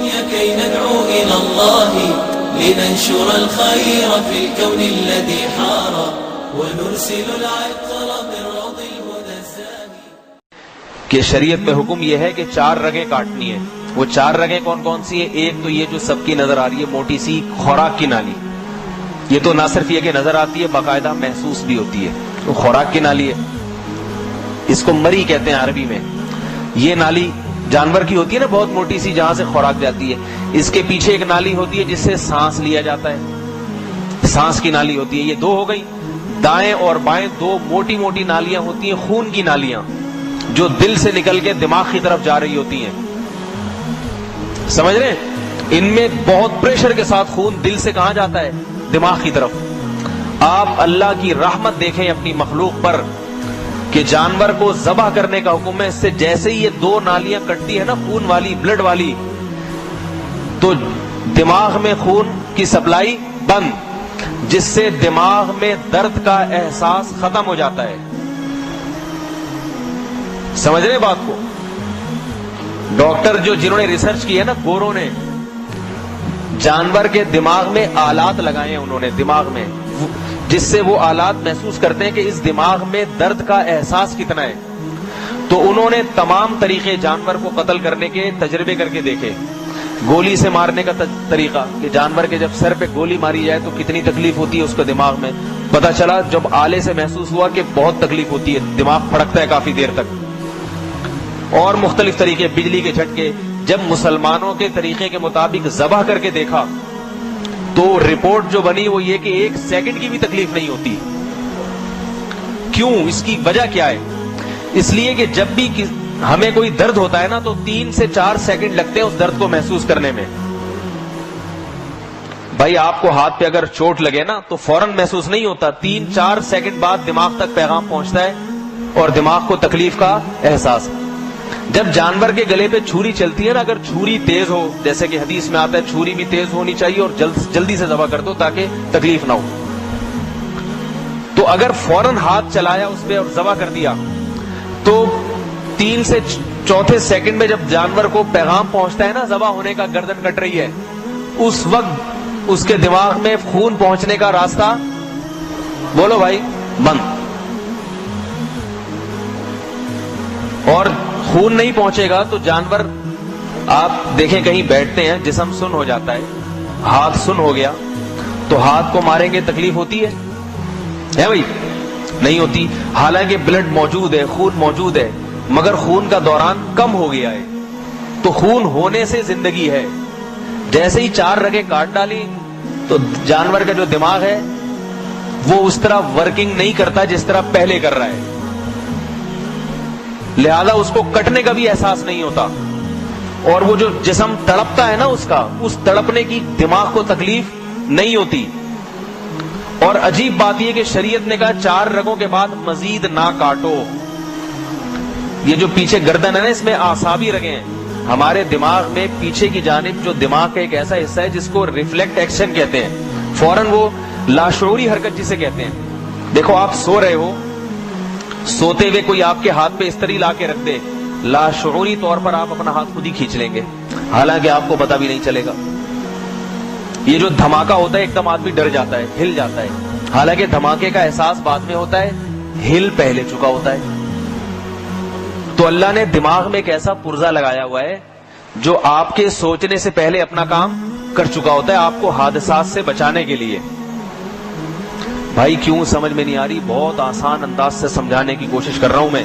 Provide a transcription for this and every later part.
كي ندعو إلى الله لننشر الخير في الكون الذي حار ونرسل العطر من روض الهدى الزاهي. کہ شریعت میں حکم یہ ہے کہ 4 رگیں کاٹنی ہیں. وہ 4 رگیں کون کون سی ہیں؟ ایک تو یہ جو سب کی نظر آ رہی ہے موٹی سی خوراک کی نالی. یہ تو نہ صرف یہ کہ نظر آتی ہے باقاعدہ محسوس بھی ہوتی ہے. وہ خوراک کی نالی ہے, اس کو مری کہتے ہیں عربی میں. یہ نالی جانور کی ہوتی ہے نا, بہت موٹی سی, جہاں سے خوراک جاتی ہے. اس کے پیچھے ایک نالی ہوتی ہے جس سے سانس لیا جاتا ہے, سانس کی نالی ہوتی ہے. یہ 2 ہو گئی. دائیں اور بائیں 2 موٹی موٹی نالیاں ہوتی ہیں, خون کی نالیاں, جو دل سے نکل کے دماغ کی طرف جا رہی ہوتی ہیں. سمجھ رہے ہیں؟ ان میں بہت پریشر کے ساتھ خون دل سے کہاں جاتا ہے؟ دماغ کی طرف. آپ اللہ کی رحمت دیکھیں اپنی مخلوق پر کہ جانور کو ذبح کرنے کا حکم ہے. اس سے جیسے ہی یہ 2 نالیاں کٹتی ہے نا, خون والی, بلڈ والی, تو دماغ میں خون کی سپلائی بند, جس سے دماغ میں درد کا احساس ختم ہو جاتا ہے. سمجھ رہے بات کو؟ ڈاکٹر جنہوں نے ریسرچ کی ہے نا, گوروں نے جانور کے دماغ میں آلات لگائے ہیں انہوں نے دماغ میں, جس سے وہ آلات محسوس کرتے ہیں کہ اس دماغ میں درد کا احساس کتنا ہے. تو انہوں نے تمام طریقے جانور کو قتل کرنے کے تجربے کر کے دیکھے. گولی سے مارنے کا طریقہ کہ جانور کے جب سر پہ گولی ماری جائے تو کتنی تکلیف ہوتی ہے اس کے دماغ میں. پتا چلا جب آلے سے محسوس ہوا کہ بہت تکلیف ہوتی ہے, دماغ پھڑکتا ہے کافی دیر تک. اور مختلف طریقے, بجلی کے جھٹکے. جب مسلمانوں کے طریقے کے مطابق ذبح کر کے دیکھا تو رپورٹ جو بنی وہ یہ کہ 1 سیکنڈ کی بھی تکلیف نہیں ہوتی. کیوں؟ اس کی وجہ کیا ہے؟ اس لیے کہ جب بھی ہمیں کوئی درد ہوتا ہے نا تو 3 سے 4 سیکنڈ لگتے ہیں اس درد کو محسوس کرنے میں. بھائی آپ کو ہاتھ پہ اگر چوٹ لگے نا تو فوراً محسوس نہیں ہوتا, 3-4 سیکنڈ بعد دماغ تک پیغام پہنچتا ہے اور دماغ کو تکلیف کا احساس. جب جانور کے گلے پہ چھری چلتی ہے نا, اگر چھری تیز ہو, جیسے کہ حدیث میں آتا ہے چھری بھی تیز ہونی چاہیے اور جلدی سے ذبح کر دو تاکہ تکلیف نہ ہو. تو اگر فوراً ہاتھ چلایا اس پہ اور ذبح کر دیا تو 3 سے 4 سیکنڈ میں جب جانور کو پیغام پہنچتا ہے نا ذبح ہونے کا, گردن کٹ رہی ہے, اس وقت اس کے دماغ میں خون پہنچنے کا راستہ, بولو بھائی, بند. اور خون نہیں پہنچے گا تو جانور, آپ دیکھیں کہیں بیٹھتے ہیں جسم سن ہو جاتا ہے, ہاتھ سن ہو گیا تو ہاتھ کو ماریں گے تکلیف ہوتی ہے بھائی؟ نہیں ہوتی. حالانکہ بلڈ موجود ہے, خون موجود ہے, مگر خون کا دوران کم ہو گیا ہے. تو خون ہونے سے زندگی ہے. جیسے ہی 4 رگیں کاٹ ڈالی تو جانور کا جو دماغ ہے وہ اس طرح ورکنگ نہیں کرتا جس طرح پہلے کر رہا ہے, لہذا اس کو کٹنے کا بھی احساس نہیں ہوتا. اور وہ جو جسم تڑپتا ہے نا اس تڑپنے کی دماغ کو تکلیف نہیں ہوتی. اور عجیب بات یہ کہ شریعت نے کہا 4 رگوں کے بعد مزید نہ کاٹو. یہ جو پیچھے گردن ہے نا, اس میں اعصابی رگیں ہیں. ہمارے دماغ میں پیچھے کی جانب جو دماغ کا ایک ایسا حصہ ہے جس کو ریفلیکٹ ایکشن کہتے ہیں, فوراً وہ لاشعوری حرکت جسے کہتے ہیں. دیکھو آپ سو رہے ہو, سوتے ہوئے کوئی آپ کے ہاتھ پہ اس طرح لا کے رکھ دے, لاشعوری طور پر آپ اپنا ہاتھ خود ہی کھینچ لیں گے, حالانکہ آپ کو پتا بھی نہیں چلے گا. یہ جو دھماکہ ہوتا ہے ایک دم آدمی ڈر جاتا ہے, ہل جاتا ہے, حالانکہ دھماکے کا احساس بعد میں ہوتا ہے, ہل پہلے چکا ہوتا ہے. تو اللہ نے دماغ میں ایک ایسا پرزہ لگایا ہوا ہے جو آپ کے سوچنے سے پہلے اپنا کام کر چکا ہوتا ہے, آپ کو حادثات سے بچانے کے لیے. بھائی کیوں سمجھ میں نہیں آ رہی؟ بہت آسان انداز سے سمجھانے کی کوشش کر رہا ہوں میں.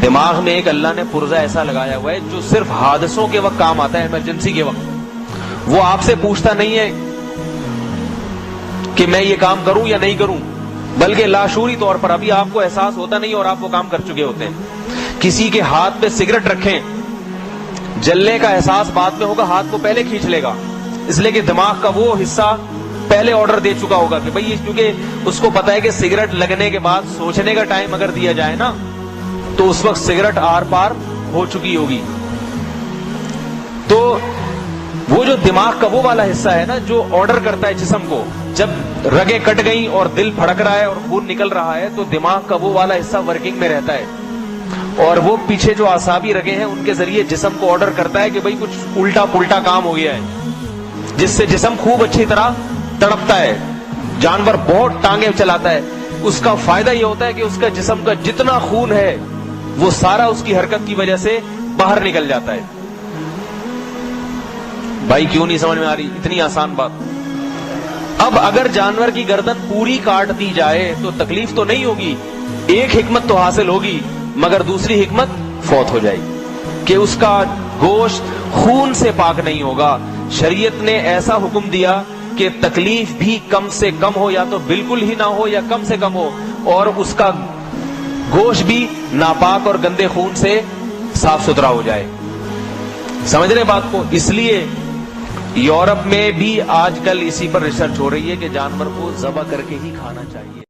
دماغ میں ایک اللہ نے پرزہ ایسا لگایا ہوا ہے جو صرف حادثوں کے وقت کام آتا ہے, ایمرجنسی کے وقت. وہ آپ سے پوچھتا نہیں ہے کہ میں یہ کام کروں یا نہیں کروں, بلکہ لاشعوری طور پر ابھی آپ کو احساس ہوتا نہیں اور آپ وہ کام کر چکے ہوتے ہیں. کسی کے ہاتھ پہ سگریٹ رکھیں, جلنے کا احساس بعد میں ہوگا, ہاتھ کو پہلے کھینچ لے گا, اس لیے کہ دماغ کا وہ حصہ پہلے آرڈر دے چکا ہوگا کہ بھئی, کیونکہ اس کو پتا ہے کہ سگریٹ لگنے کے بعد سوچنے کا ٹائم اگر دیا جائے نا تو اس وقت سگریٹ آر پار ہو چکی ہوگی. تو وہ جو دماغ کا وہ والا حصہ ہے نا جو آرڈر کرتا ہے جسم کو, جب رگیں کٹ گئیں اور دل پھڑک رہا ہے اور خون نکل رہا ہے تو دماغ کا وہ والا حصہ ورکنگ میں رہتا ہے اور وہ پیچھے جو اعصابی رگیں ہیں ان کے ذریعے جسم کو آرڈر کرتا ہے کہ بھائی کچھ الٹا پلٹا کام ہو گیا ہے، جس سے جسم خوب اچھی طرح تڑپتا ہے. جانور بہت ٹانگیں چلاتا ہے، اس کا فائدہ یہ ہوتا ہے کہ اس کا جسم کا جتنا خون ہے وہ سارا اس کی حرکت کی وجہ سے باہر نکل جاتا ہے. بھائی کیوں نہیں سمجھ میں آ رہی؟ اتنی آسان بات. اب اگر جانور کی گردن پوری کاٹ دی جائے تو تکلیف تو نہیں ہوگی، ایک حکمت تو حاصل ہوگی، مگر دوسری حکمت فوت ہو جائے گی کہ اس کا گوشت خون سے پاک نہیں ہوگا. شریعت نے ایسا حکم دیا کہ تکلیف بھی کم سے کم ہو، یا تو بالکل ہی نہ ہو یا کم سے کم ہو، اور اس کا گوشت بھی ناپاک اور گندے خون سے صاف ستھرا ہو جائے. سمجھ رہے بات کو؟ اس لیے یورپ میں بھی آج کل اسی پر ریسرچ ہو رہی ہے کہ جانور کو ذبح کر کے ہی کھانا چاہیے.